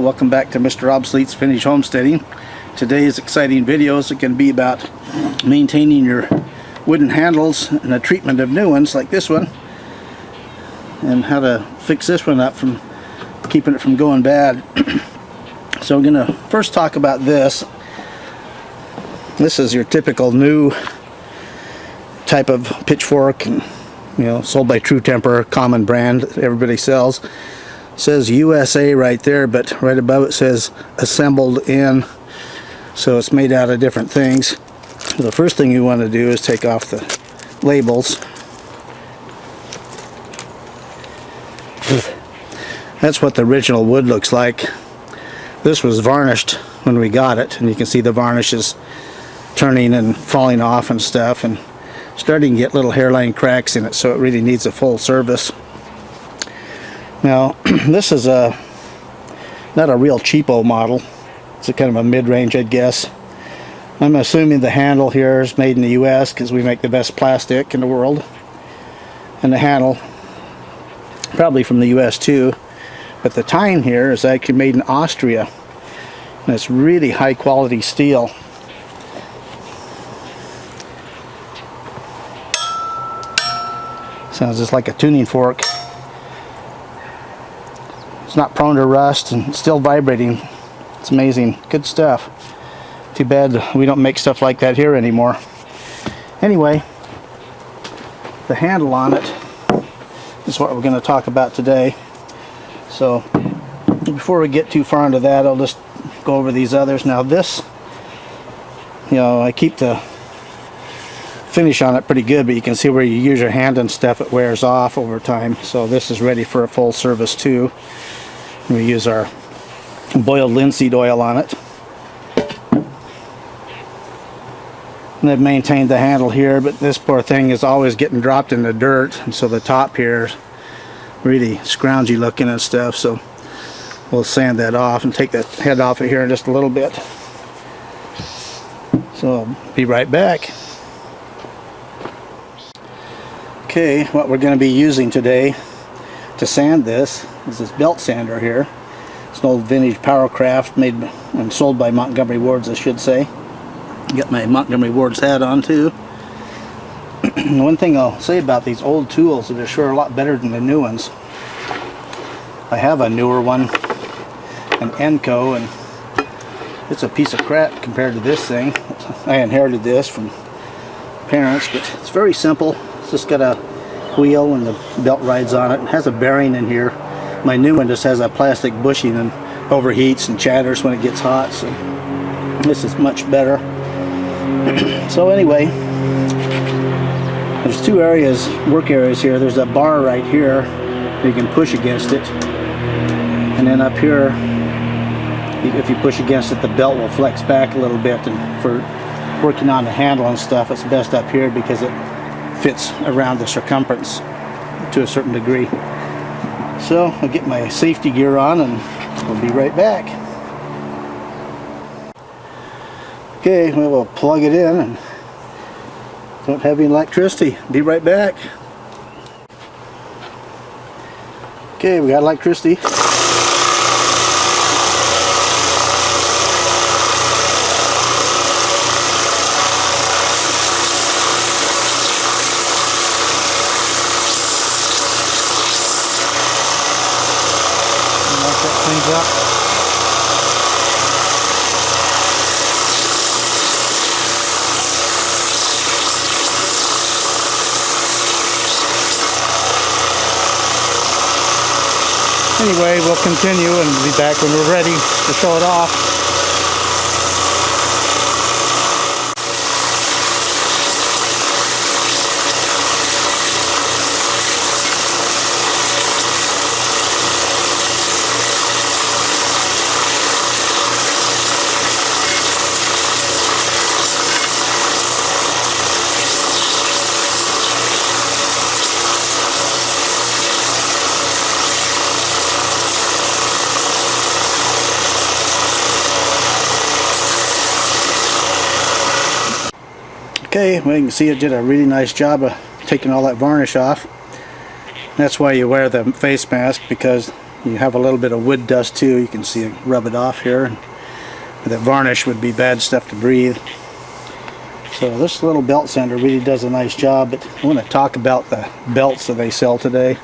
Well, welcome back to Mr. Obsolete's Vintage Homesteading. Today's exciting videos are going to be about maintaining your wooden handles and the treatment of new ones like this one, and how to fix this one up from keeping it from going bad. So I'm going to first talk about this. This is your typical new type of pitchfork, and sold by True Temper, common brand that everybody sells. It says USA right there, but right above it says assembled in, so it's made out of different things. So the first thing you want to do is take off the labels. That's what the original wood looks like. This was varnished when we got it, and you can see the varnish is turning and falling off and stuff, and starting to get little hairline cracks in it, so it really needs a full service. Now this is not a real cheapo model. It's a kind of a mid-range, I'd guess. I'm assuming the handle here is made in the US because we make the best plastic in the world, and the handle probably from the US too, but the tine here is actually made in Austria, and it's really high quality steel. Sounds just like a tuning fork. It's not prone to rust and still vibrating. It's amazing. Good stuff. Too bad we don't make stuff like that here anymore. Anyway, the handle on it is what we're going to talk about today. So before we get too far into that, I'll just go over these others. Now this, I keep the finish on it pretty good, but you can see where you use your hand and stuff, it wears off over time. So this is ready for a full service too. And we use our boiled linseed oil on it. And I've maintained the handle here, but this poor thing is always getting dropped in the dirt, and so the top here is really scroungy looking and stuff. So we'll sand that off and take the head off of here in just a little bit. So I'll be right back. Okay, what we're going to be using today to sand this is this belt sander here. It's an old vintage Powercraft made and sold by Montgomery Wards, I should say. Got my Montgomery Wards hat on too. One thing I'll say about these old tools, they're sure a lot better than the new ones. I have a newer one, an Enco, and it's a piece of crap compared to this thing. I inherited this from parents, but it's very simple. It's just got a wheel and the belt rides on it. It has a bearing in here. My new one just has a plastic bushing and overheats and chatters when it gets hot, so this is much better. So anyway, there's two areas, work areas here. There's a bar right here you can push against it, and then up here, if you push against it, the belt will flex back a little bit, and for working on the handle and stuff, it's best up here because it fits around the circumference to a certain degree. So I'll get my safety gear on and we'll be right back. Okay, well, we'll plug it in, and don't have any electricity. Be right back. Okay, we got electricity. Things up. Anyway, we'll continue and be back when we're ready to show it off. Okay, well, you can see it did a really nice job of taking all that varnish off. That's why you wear the face mask, because You have a little bit of wood dust too. You can see it rub it off here. The varnish would be bad stuff to breathe. So this little belt sander really does a nice job, but I want to talk about the belts that they sell today.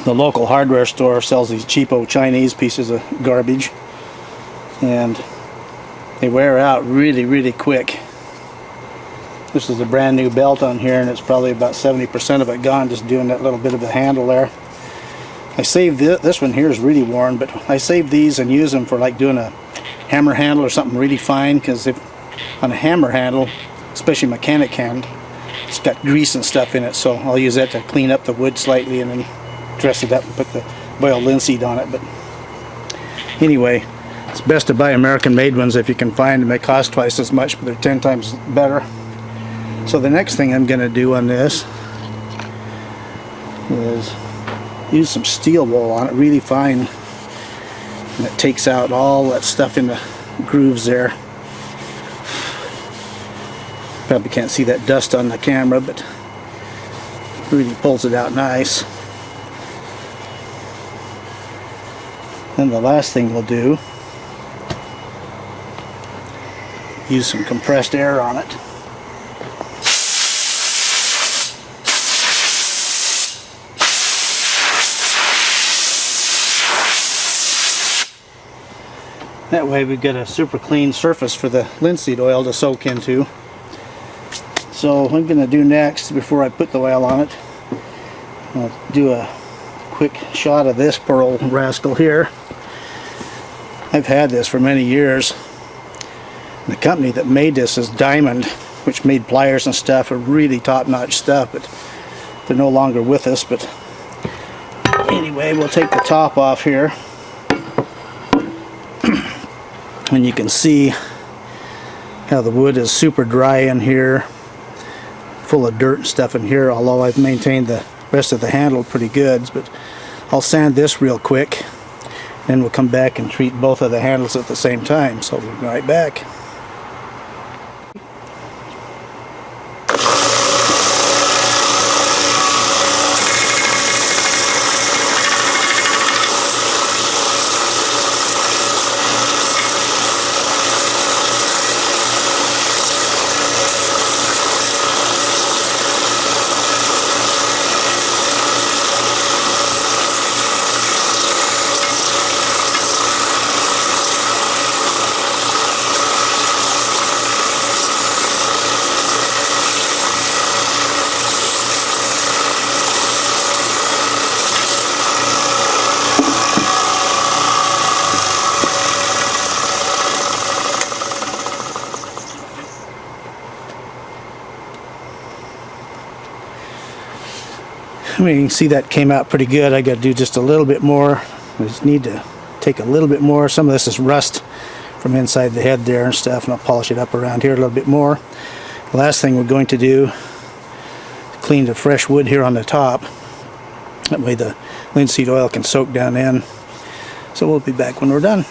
The local hardware store sells these cheapo Chinese pieces of garbage, and they wear out really quick. This is a brand new belt on here, and it's probably about 70% of it gone just doing that little bit of the handle there. I saved this one here is really worn, but I saved these and use them for like doing a hammer handle or something really fine, because if on a hammer handle, especially mechanic hand, it's got grease and stuff in it, so I'll use that to clean up the wood slightly and then dress it up and put the boiled linseed on it. But anyway, it's best to buy American made ones if you can find them. They cost twice as much, but they're 10 times better. So the next thing I'm going to do on this is use some steel wool on it, really fine, and it takes out all that stuff in the grooves there. Probably can't see that dust on the camera, but really pulls it out nice. Then the last thing we'll do, use some compressed air on it. That way we get a super clean surface for the linseed oil to soak into. So what I'm going to do next, before I put the oil on it, I'll do a quick shot of this poor old rascal here. I've had this for many years. The company that made this is Diamond, which made pliers and stuff, are really top-notch stuff, but they're no longer with us. But anyway, we'll take the top off here. And you can see how the wood is super dry in here, full of dirt and stuff in here, although I've maintained the rest of the handle pretty good. But I'll sand this real quick, then we'll come back and treat both of the handles at the same time. So we'll be right back. I mean, you can see that came out pretty good. I got to do just a little bit more. I just need to take a little bit more. Some of this is rust from inside the head there and stuff, and I'll polish it up around here a little bit more. The last thing we're going to do, clean the fresh wood here on the top. That way the linseed oil can soak down in. So we'll be back when we're done.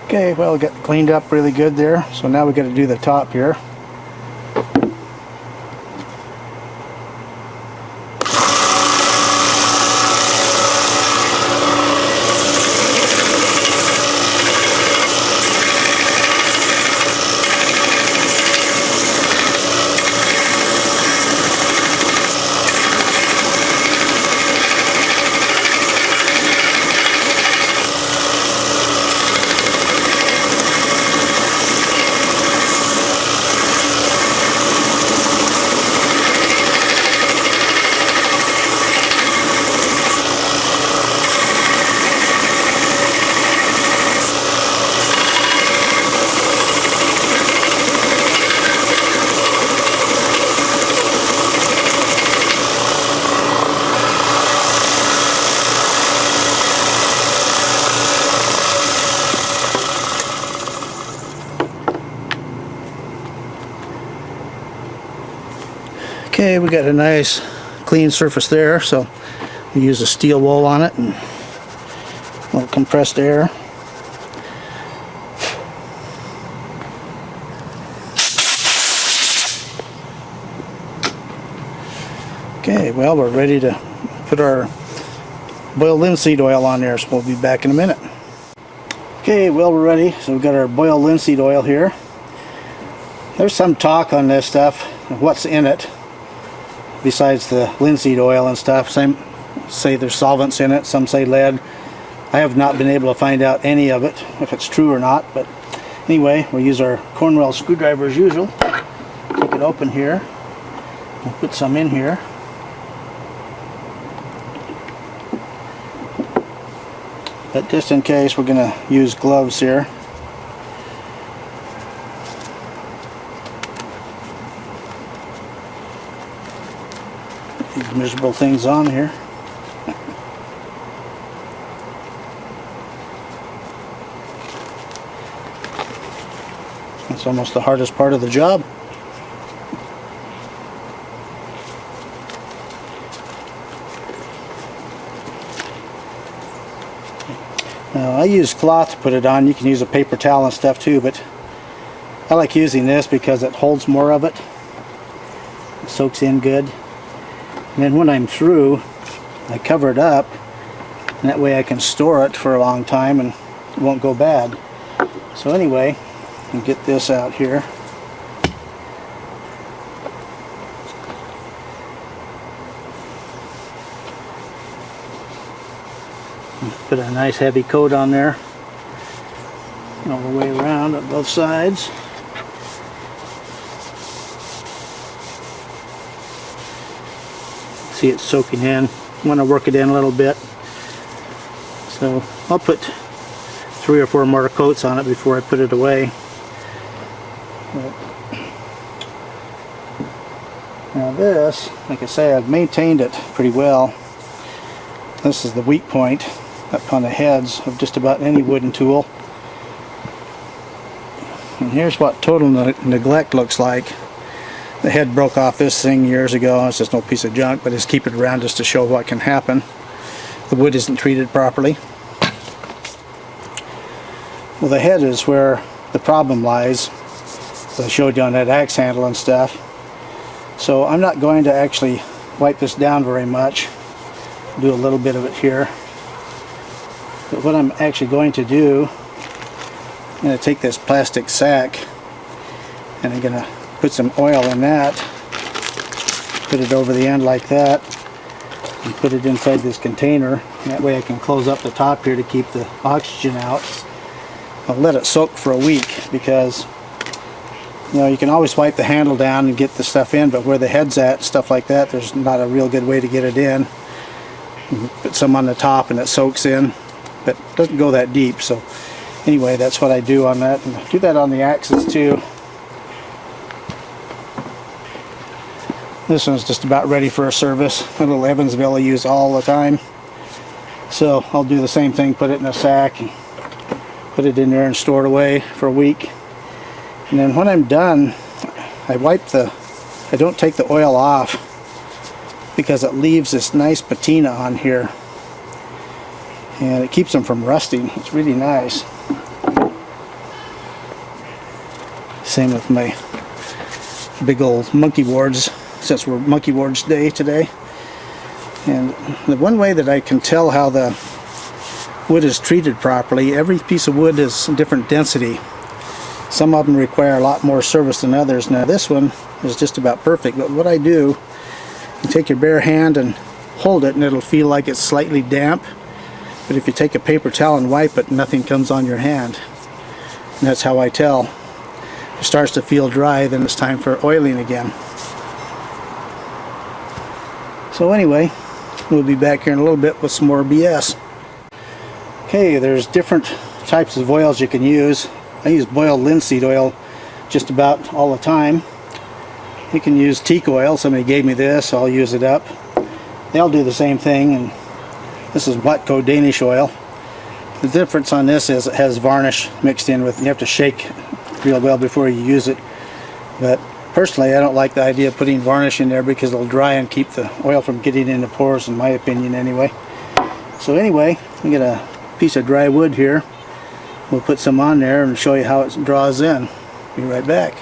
Okay, well, it got cleaned up really good there. So now we got to do the top here. Okay, we got a nice clean surface there, so we use a steel wool on it and a little compressed air. Okay, well, we're ready to put our boiled linseed oil on there, so we'll be back in a minute. Okay, well, we're ready. So we've got our boiled linseed oil here. There's some talk on this stuff, what's in it, besides the linseed oil and stuff. Some say there's solvents in it, some say lead. I have not been able to find out any of it, if it's true or not, but anyway, we'll use our Cornwell screwdriver as usual. Take it open here. We'll put some in here. But just in case, we're going to use gloves here. Put these miserable things on here. That's almost the hardest part of the job. Now, I use cloth to put it on. You can use a paper towel and stuff too, but I like using this because it holds more of it. It soaks in good. And then when I'm through, I cover it up, and that way I can store it for a long time and it won't go bad. So anyway, you get this out here. Put a nice heavy coat on there all the way around on both sides. See it soaking in. I want to work it in a little bit. So I'll put 3 or 4 more coats on it before I put it away. Now this, like I say, I've maintained it pretty well. This is the weak point up on the heads of just about any wooden tool. And here's what total neglect looks like. The head broke off this thing years ago. It's just no piece of junk, but just keep it around just to show what can happen. The wood isn't treated properly. Well, the head is where the problem lies, as I showed you on that axe handle and stuff. So I'm not going to actually wipe this down very much. Do a little bit of it here. But what I'm actually going to do, I'm going to take this plastic sack and I'm going to put some oil in that, put it over the end like that, and put it inside this container. And that way I can close up the top here to keep the oxygen out. I'll let it soak for a week because, you know, you can always wipe the handle down and get the stuff in, but where the head's at, stuff like that, there's not a real good way to get it in. Put some on the top and it soaks in, but it doesn't go that deep. So anyway, that's what I do on that, and I do that on the axes too. This one's just about ready for a service. My little Evansville I use all the time. So I'll do the same thing, put it in a sack and put it in there and store it away for a week. And then when I'm done, I don't take the oil off because it leaves this nice patina on here. And it keeps them from rusting. It's really nice. Same with my big old monkey boards, since we're monkey boards day today. And the one way that I can tell how the wood is treated properly, every piece of wood is different density. Some of them require a lot more service than others. Now this one is just about perfect, but what I do, you take your bare hand and hold it and it'll feel like it's slightly damp. But if you take a paper towel and wipe it, nothing comes on your hand. And that's how I tell. If it starts to feel dry, then it's time for oiling again. So anyway, we'll be back here in a little bit with some more BS. Okay, there's different types of oils you can use. I use boiled linseed oil just about all the time. You can use teak oil. Somebody gave me this, so I'll use it up. They all do the same thing, and this is Watco Danish oil. The difference on this is it has varnish mixed in with it. You have to shake real well before you use it. But personally, I don't like the idea of putting varnish in there because it'll dry and keep the oil from getting in the pores, in my opinion anyway. So anyway, we get a piece of dry wood here. We'll put some on there and show you how it draws in. Be right back.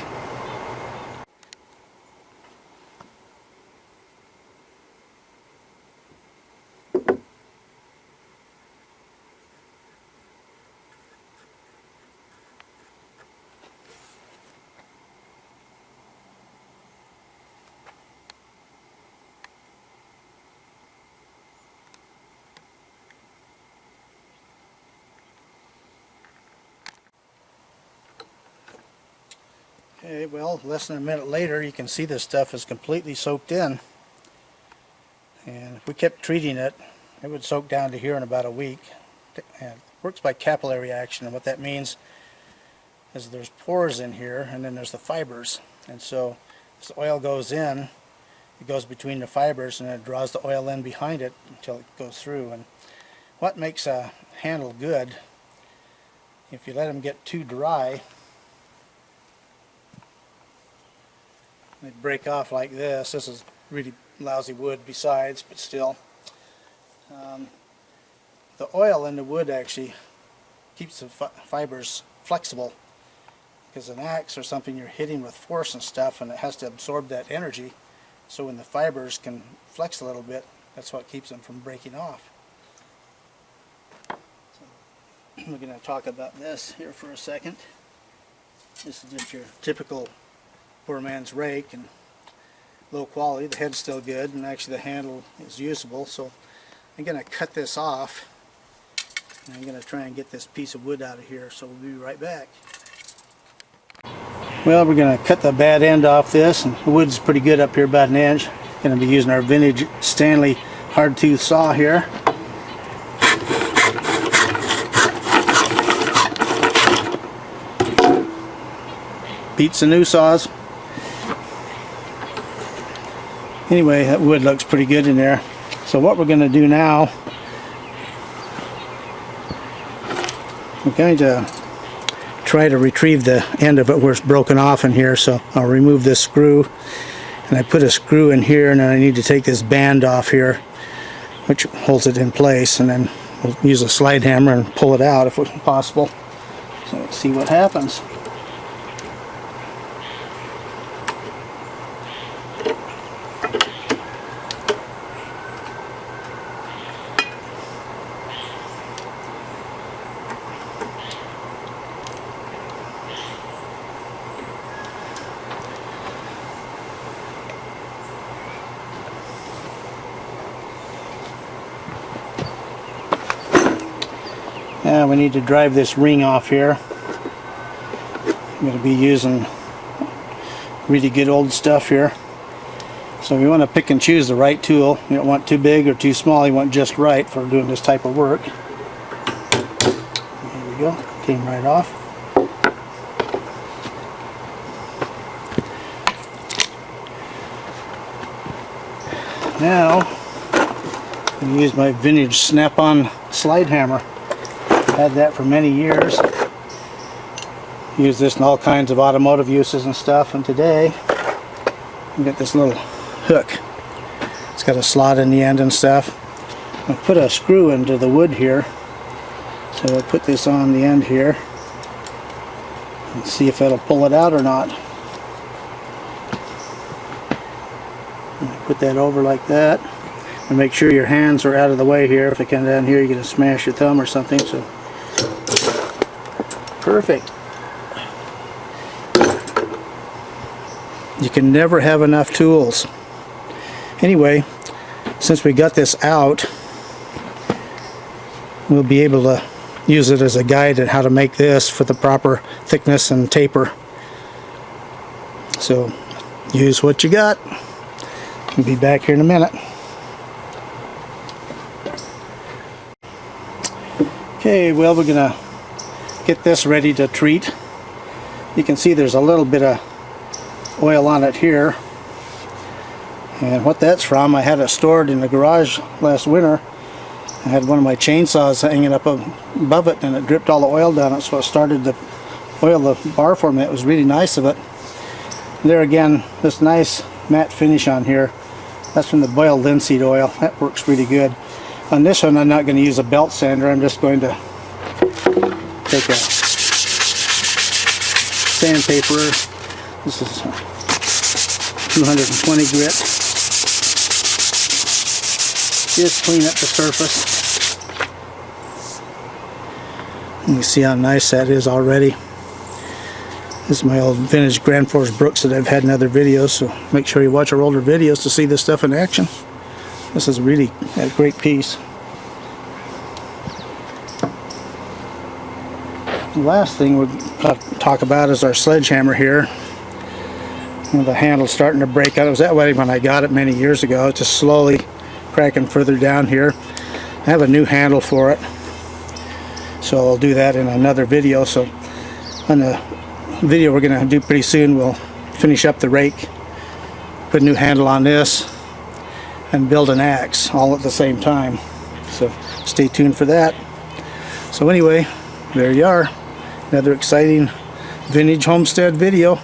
Okay, well, less than a minute later, you can see this stuff is completely soaked in. And if we kept treating it, it would soak down to here in about a week. And it works by capillary action, and what that means is there's pores in here, and then there's the fibers. And so as the oil goes in, it goes between the fibers, and it draws the oil in behind it until it goes through. And what makes a handle good, if you let them get too dry, they break off like this. This is really lousy wood besides, but still. The oil in the wood actually keeps the fibers flexible, because an axe or something, you're hitting with force and stuff, and it has to absorb that energy. So when the fibers can flex a little bit, that's what keeps them from breaking off. So we're going to talk about this here for a second. This is just your typical poor man's rake, and low quality. The head's still good, and actually the handle is usable. So I'm going to cut this off, and I'm going to try and get this piece of wood out of here. So we'll be right back. Well, we're going to cut the bad end off this, and the wood's pretty good up here, about an inch. Going to be using our vintage Stanley hard-tooth saw here. Beats the new saws. Anyway, that wood looks pretty good in there. So what we're going to do now, we're going to try to retrieve the end of it where it's broken off in here. So I'll remove this screw, and I put a screw in here, and then I need to take this band off here, which holds it in place, and then we'll use a slide hammer and pull it out if possible. So let's see what happens. Now we need to drive this ring off here. I'm going to be using really good old stuff here. So you want to pick and choose the right tool. You don't want too big or too small. You want just right for doing this type of work. There we go. Came right off. Now I'm going to use my vintage snap-on slide hammer. Had that for many years. Use this in all kinds of automotive uses and stuff, and today I've got this little hook. It's got a slot in the end and stuff. I'll put a screw into the wood here, so I'll put this on the end here and see if it'll pull it out or not. Put that over like that, and make sure your hands are out of the way here. If they come down here, you're going to smash your thumb or something. So perfect. You can never have enough tools. Anyway, since we got this out, we'll be able to use it as a guide at how to make this for the proper thickness and taper. So use what you got. We'll be back here in a minute. Okay, well, we're gonna get this ready to treat. You can see there's a little bit of oil on it here, and what that's from, I had it stored in the garage last winter. I had one of my chainsaws hanging up above it, and it dripped all the oil down it, so it started to oil the bar for me. It was really nice of it. There again, this nice matte finish on here, that's from the boiled linseed oil. That works really good. On this one, I'm not going to use a belt sander. I'm just going to take a sandpaper. This is 220 grit. Just clean up the surface. And you see how nice that is already. This is my old vintage Grand Force Brooks that I've had in other videos, so make sure you watch our older videos to see this stuff in action. This is really a great piece. The last thing we'll talk about is our sledgehammer here. And the handle's starting to break out. It was that way when I got it many years ago. It's just slowly cracking further down here. I have a new handle for it, so I'll do that in another video. So on the video we're going to do pretty soon, we'll finish up the rake, put a new handle on this, and build an axe all at the same time. So stay tuned for that. So anyway, there you are, another exciting vintage homestead video.